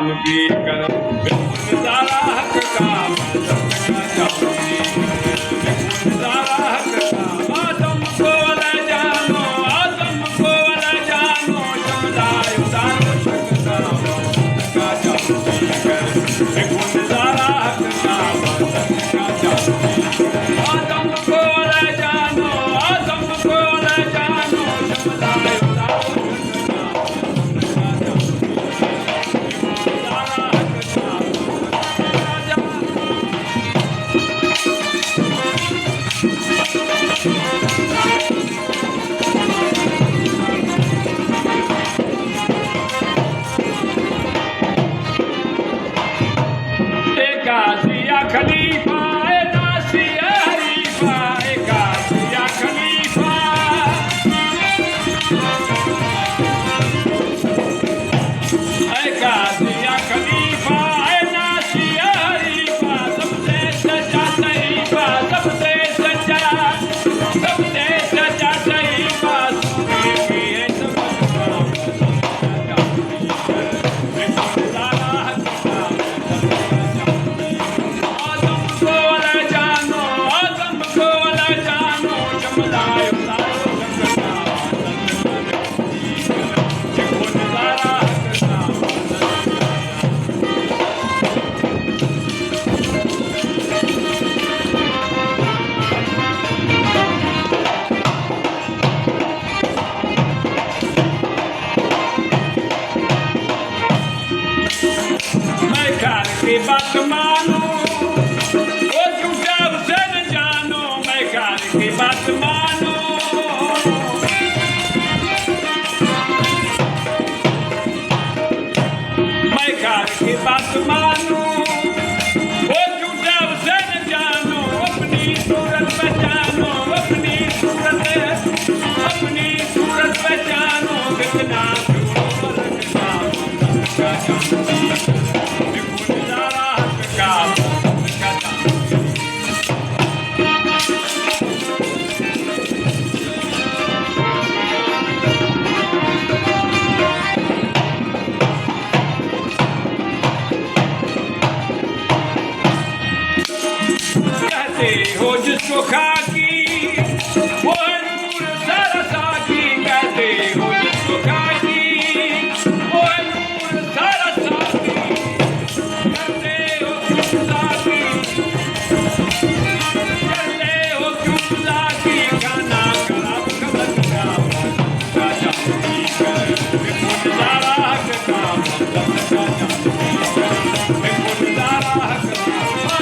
जाम P कर सारा हक का जाम पी कर सारा हक का आदम को ले जानो आदम को ले जानो समुदाय उतारो सकता का जाम पी कर सारा हक का जाम पी आदम को ले जानो आदम को ले जानो समुदाय खलीफा नासिया हरीफा एकासिया खलीफा एकासिया खलीफा नासिया हरीफा सबसे सच्चा तरीफा सबसे सच्चा तरीफा है की बात मानो वो झूठा उसे न जानो मैं कार की बात मानो मैं कार की बात मानो वो झूठा उसे न जानो अपनी सूरत पहचानो अपनी सूरत पहचानो कितना हो जिसको खाकी वो नूर सारा साकी कहते हो जिसको खाकी वो नूर सारा साकी कहते हो क्यों साकी कहते हो क्यों साकी खाना खराब खबर खराब राजा सारा हक का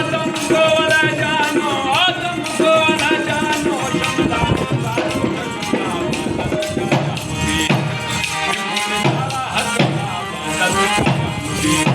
आदम को ले जानो Thank you.